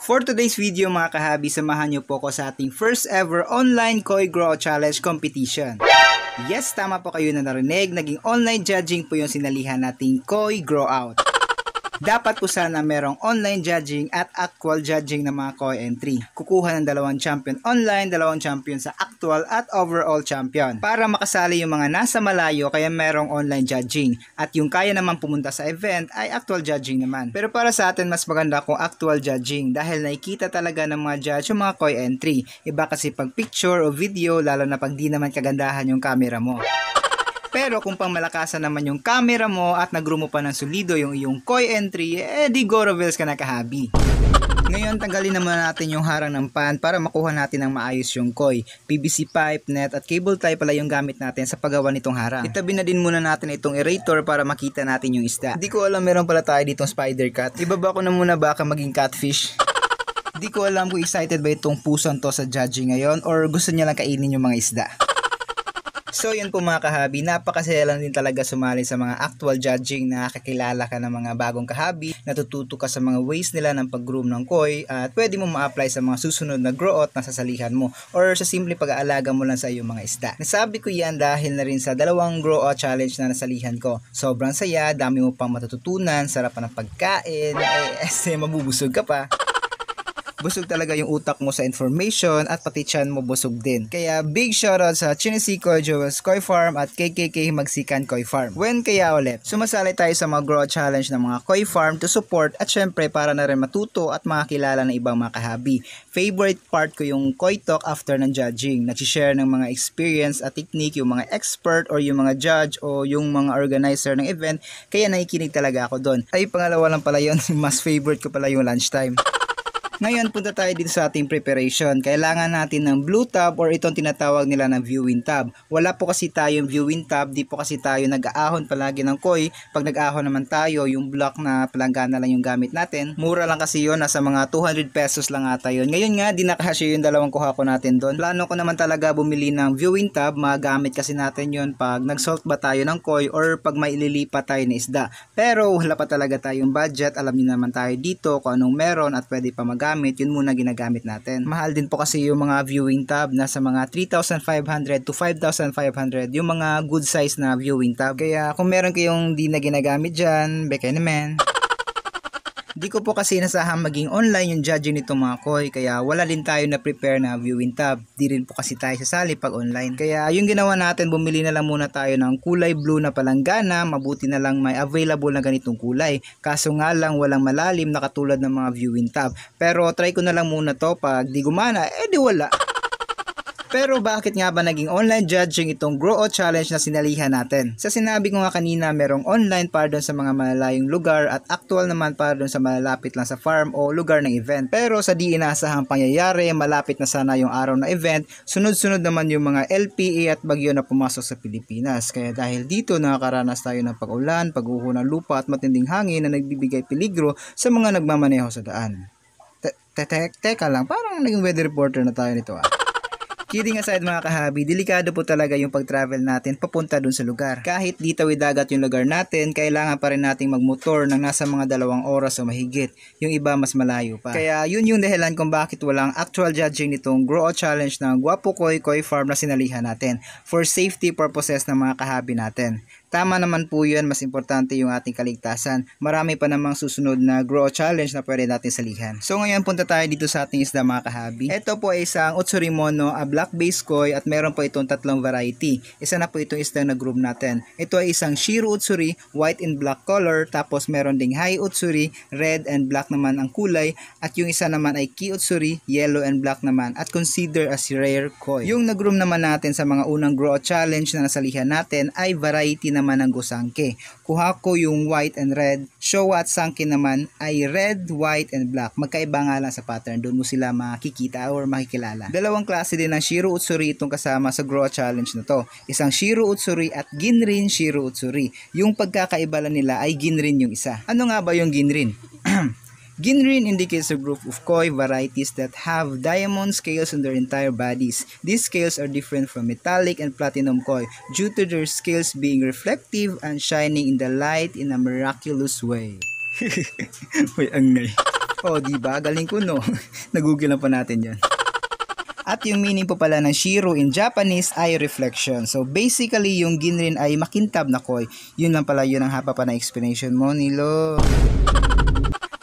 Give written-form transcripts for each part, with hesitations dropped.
For today's video mga kahabi, samahan niyo po ko sa ating first ever online Koi Grow Challenge competition. Yes, tama po kayo na narinig, naging online judging po yung sinalihan nating Koi Grow Out. Dapat po sana merong online judging at actual judging ng mga Koi entry. Kukuha ng 2 champion online, 2 champion sa actual at overall champion. Para makasali yung mga nasa malayo kaya merong online judging. At yung kaya naman pumunta sa event ay actual judging naman. Pero para sa atin mas maganda kung actual judging dahil nakikita talaga ng mga judge yung mga Koi entry. Iba kasi pag picture o video lalo na pag di naman kagandahan yung camera mo. Pero kung pang malakasan naman yung camera mo at nag-grow mo pa ng solido yung iyong Koi entry, di go reveals ka na kahabi. Ngayon tanggalin naman natin yung harang ng pan para makuha natin ng maayos yung Koi. PVC pipe, net at cable tie pala yung gamit natin sa paggawa nitong harang. Itabi na din muna natin itong aerator para makita natin yung isda. Di ko alam meron pala tayo ditong spider cat. Ibaba ko na muna baka maging catfish. Di ko alam kung excited ba itong puson to sa judging ngayon or gusto niya lang kainin yung mga isda. So yun po mga kahabi, napakasaya lang din talaga sumali sa mga actual judging na kakilala ka ng mga bagong kahabi, natututo ka sa mga ways nila ng pag-groom ng Koi at pwede mo ma-apply sa mga susunod na grow-out na sasalihan mo or sa simple pag-aalaga mo lang sa iyong mga isda. Nasabi ko yan dahil na rin sa 2 grow-out challenge na nasalihan ko. Sobrang saya, dami mo pang matututunan, sarap pa ng pagkain, mabubusog ka pa. Busog talaga yung utak mo sa information at pati tiyan mo busog din. Kaya big shoutout sa Chinese Koi Jewels Koi Farm at KKK Magsikan Koi Farm. When kaya ulit, sumasali tayo sa mga grow challenge ng mga Koi Farm to support at syempre para na rin matuto at makakilala ng ibang mga kahabi. Favorite part ko yung Koi Talk after ng judging. Nag-share ng mga experience at technique yung mga expert or yung mga judge o yung mga organizer ng event. Kaya nakikinig talaga ako doon. Ay pangalawa lang pala yun, mas favorite ko pala yung lunchtime. Ngayon punta tayo dito sa ating preparation. Kailangan natin ng blue tab or itong tinatawag nila na viewing tab. Wala po kasi tayong viewing tab, di po kasi tayo nag-aahon palagi ng Koi. Pag nag-aahon naman tayo, yung block na palanggana lang yung gamit natin. Mura lang kasi yun, nasa mga 200 pesos lang ata yun. Ngayon nga, di nakasya yung 2 kuha ko natin doon. Plano ko naman talaga bumili ng viewing tab, magamit kasi natin yun pag nag-salt ba tayo ng Koi or pag may ililipat tayo na isda. Pero wala pa talaga tayong budget, alam niyo naman tayo dito kung anong meron at pwede pa magamit. Yun muna ginagamit natin. Mahal din po kasi yung mga viewing tab, nasa mga 3,500 to 5,500 yung mga good size na viewing tab. Kaya kung meron kayong di na ginagamit dyan, beka naman. Di ko po kasi nasahang maging online yung judging nitong mga Koi, kaya wala din tayo na prepare na viewing tab. Di rin po kasi tayo sasali pag online. Kaya yung ginawa natin, bumili na lang muna tayo ng kulay blue na palanggana, mabuti na lang may available na ganitong kulay. Kaso nga lang walang malalim na katulad ng mga viewing tab. Pero try ko na lang muna to, pag di gumana, di wala. Pero bakit nga ba naging online judging itong Grow Out Challenge na sinalihan natin? Sa sinabi ko nga kanina, merong online para doon sa mga malalayong lugar at actual naman para doon sa malalapit lang sa farm o lugar ng event. Pero sa di inaasahang pangyayari, malapit na sana yung araw na event, sunod-sunod naman yung mga LPA at bagyo na pumasok sa Pilipinas. Kaya dahil dito nakakaranas tayo ng pag-ulan, pag-uho ng lupa at matinding hangin na nagbibigay peligro sa mga nagmamaneho sa daan. Teka lang, parang naging weather reporter na tayo nito . Kidding aside mga kahabi, delikado po talaga yung pag-travel natin papunta dun sa lugar. Kahit di tawid dagat yung lugar natin, kailangan pa rin nating magmotor ng nasa mga 2 oras o mahigit. Yung iba mas malayo pa. Kaya yun yung dahilan kung bakit walang actual judging nitong Grow Out Challenge ng Guapo Koi Koi Farm na sinalihan natin for safety purposes ng mga kahabi natin. Tama naman po yun, mas importante yung ating kaligtasan. Marami pa namang susunod na Grow Out Challenge na pwede natin salihan. So ngayon punta tayo dito sa ating isda mga kahabi. Ito po ay isang Utsuri Mono, black base Koi at meron po itong 3 variety. Isa na po itong isda na group natin. Ito ay isang Shiro Utsuri, white and black color, tapos meron ding Hai Utsuri, red and black naman ang kulay, at yung isa naman ay Ki Utsuri, yellow and black naman at consider as rare Koi. Yung nag-groom naman natin sa mga unang Grow Out Challenge na nasalihan natin ay variety naman ng Gosangke. Kuha ko yung white and red. Showa at Sangke naman ay red, white and black. Magkaiba nga lang sa pattern. Doon mo sila makikita or makikilala. 2 klase din ng Shiro Utsuri itong kasama sa Grow Out Challenge na to. Isang Shiro Utsuri at Ginrin Shiro Utsuri. Yung pagkakaiba nila ay Ginrin yung isa. Ano nga ba yung Ginrin? Ginrin indicates a group of Koi varieties that have diamond scales on their entire bodies. These scales are different from metallic and platinum Koi due to their scales being reflective and shining in the light in a miraculous way. Uy, angay. Oh, di ba? Galing ko, no? Nag-google na pa natin 'yan. At yung meaning po pala ng Shiro in Japanese ay reflection. So basically, yung Ginrin ay makintab na koi. Yun lang pala, yun ang haba pa na explanation mo, Nilo.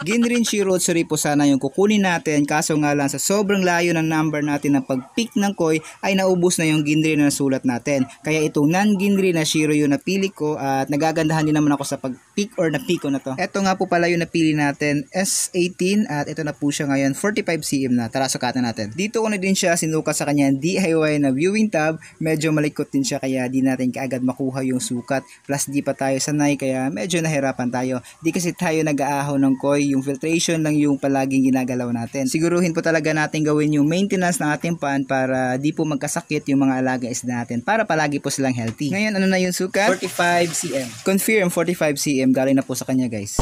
Ginrin Shiro Tsuri po sana yung kukunin natin, kaso nga lang sa sobrang layo ng number natin ng pag-pick ng koi ay naubos na yung Ginrin na nasulat natin. Kaya itong non-Ginrin na Shiro yung napili ko at nagagandahan din naman ako sa pag-pick or na-pick ko na to. Ito nga po pala yung napili natin, S18, at ito na po siya ngayon, 45 cm na. Tara, sukatan natin. Dito ko na din siya sinukat sa kanyang DIY na viewing tab. Medyo malikot din siya kaya di natin kaagad makuha yung sukat. Plus di pa tayo sanay kaya medyo nahirapan tayo. Di kasi tayo nag-aahaw ng koi, yung filtration lang yung palaging ginagalaw natin. Siguruhin po talaga natin gawin yung maintenance ng ating pan para di po magkasakit yung mga alaga isda natin para palagi po silang healthy. Ngayon, ano na yung sukat? 45 cm. Confirm, 45 cm. Galing na po sa kanya, guys.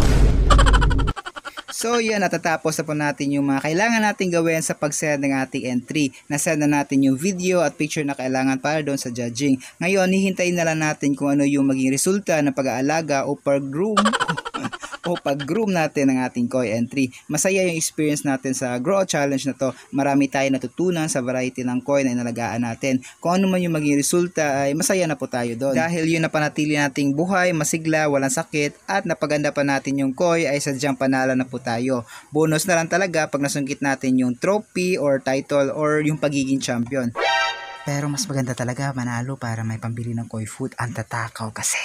So yan, natatapos na po natin yung mga kailangan natin gawin sa pag-send ng ating entry. Nasend na natin yung video at picture na kailangan para doon sa judging. Ngayon, hihintayin na lang natin kung ano yung maging resulta ng pag-aalaga o pag-groom o pag-groom natin ng ating koi entry. Masaya yung experience natin sa Grow Challenge na to. Marami tayo natutunan sa variety ng koi na inalagaan natin. Kung ano man yung maging resulta ay masaya na po tayo doon. Dahil yun napanatili nating buhay, masigla, walang sakit at napaganda pa natin yung koi ay sadyang panalo na po tayo. Bonus na lang talaga pag nasungkit natin yung trophy or title or yung pagiging champion. Pero mas maganda talaga manalo para may pambili ng koi food. Ang tatakaw kasi.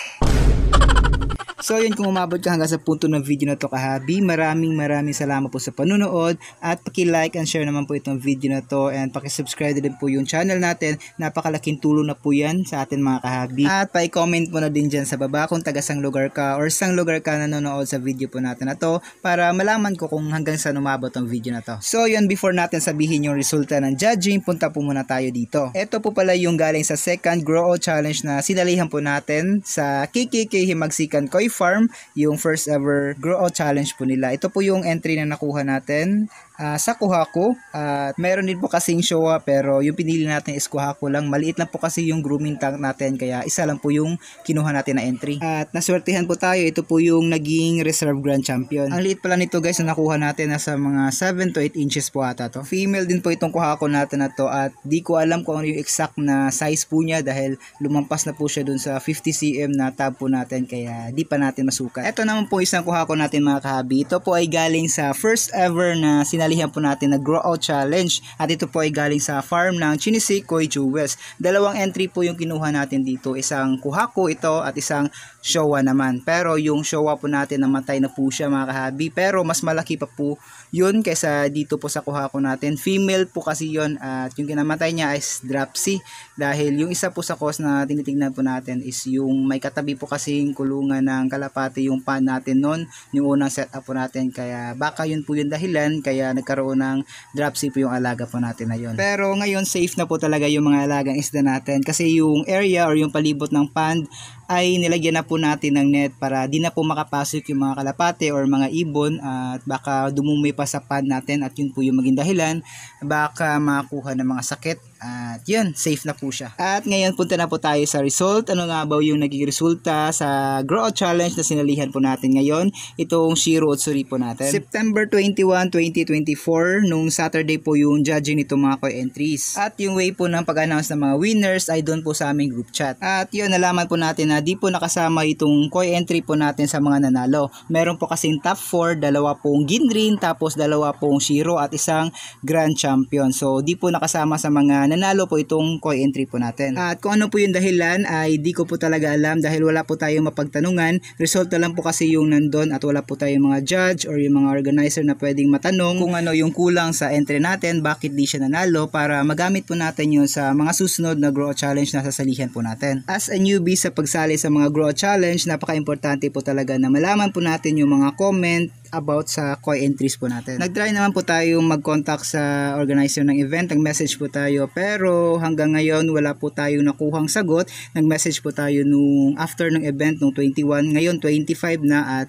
So yun, kung umabot ka hanggang sa punto ng video na to kahabi, maraming salamat po sa panunood at paki-like and share naman po itong video na to and paki-subscribe din po yung channel natin. Napakalaking tulong na po yan sa atin mga kahabi. At pa-comment mo na din dyan sa baba kung taga-sang lugar ka or sang lugar ka nanonood sa video po natin na to para malaman ko kung hanggang saan umabot ang video na to. So yun, before natin sabihin yung resulta ng judging, punta po muna tayo dito. Ito po pala yung galing sa second Grow Challenge na sinalihan po natin sa KKK Himagsikan Koi Farm, yung first ever Grow Out Challenge po nila. Ito po yung entry na nakuha natin sa Kuhaku. At meron din po kasing Showa pero yung pinili natin is Kuhaku lang. Maliit lang po kasi yung grooming tank natin kaya isa lang po yung kinuha natin na entry. At naswertihan po tayo. Ito po yung naging Reserve Grand Champion. Ang liit pala nito guys na nakuha natin nasa mga 7 to 8 inches po ata to. Female din po itong Kuhaku natin na to at di ko alam kung ano yung exact na size po niya dahil lumampas na po siya dun sa 50 cm na tab po natin kaya di pa natin masukat. Ito naman po isang Kuhaku natin mga kahabi. Ito po ay galing sa first ever na sinalihan po natin na Grow Out Challenge at ito po ay galing sa farm ng Chinisei Koi Jewels. Dalawang entry po yung kinuha natin dito. Isang Kuhaku ito at isang Showa naman. Pero yung Showa po natin namatay na po siya mga kahabi pero mas malaki pa po yun kaysa dito po sa Kuhaku natin. Female po kasi yun at yung kinamatay niya is dropsy dahil yung isa po sa cause na tinitignan po natin is yung may katabi po kasing kulungan ng kalapati yung pan natin noon, yung unang setup po natin kaya baka yun po yung dahilan kaya nagkaroon ng dropsy po yung alaga po natin na yun. Pero ngayon safe na po talaga yung mga alagang isda natin kasi yung area or yung palibot ng pond ay nilagyan na po natin ng net para di na po makapasok yung mga kalapate or mga ibon at baka dumumi pa sa pond natin at yun po yung maging dahilan baka makakuha ng mga sakit at yun, safe na po siya. At ngayon punta na po tayo sa result. Ano nga ba yung naging resulta sa Grow Out Challenge na sinalihan po natin ngayon? Itong Shiro Otsuri po natin. September 21, 2024 nung Saturday po yung judging nito mga koi entries. At yung way po ng pag-announce ng mga winners ay doon po sa aming group chat. At yun, nalaman po natin na di po nakasama itong koi entry po natin sa mga nanalo. Meron po kasing top 4, dalawa pong Ginrin, tapos dalawa pong Shiro at isang Grand Champion. So di po nakasama sa mga nanalo po itong koi entry po natin. At kung ano po yung dahilan ay di ko po talaga alam dahil wala po tayong mapagtanungan. Result na lang po kasi yung nandun at wala po tayong mga judge or yung mga organizer na pwedeng matanong kung ano yung kulang sa entry natin, bakit di siya nanalo para magamit po natin yun sa mga susunod na Grow Challenge na sasalihan po natin. As a newbie sa pagsali sa mga Grow Challenge, napaka-importante po talaga na malaman po natin yung mga comment about sa koi entries po natin. Nag-try naman po tayo mag-contact sa organizer ng event, nag-message po tayo pero hanggang ngayon wala po tayong nakuhang sagot. Nag-message po tayo nung after ng event nung 21, ngayon 25 na at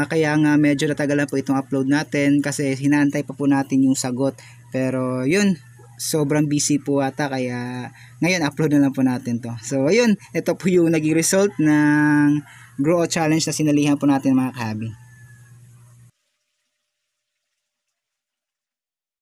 kaya nga medyo natagalan po itong upload natin kasi hinantay pa po natin yung sagot. Pero yun, sobrang busy po ata kaya ngayon upload na lang po natin to. So ayun, ito po yung naging result ng Grow Challenge na sinalihan po natin mga kahabi.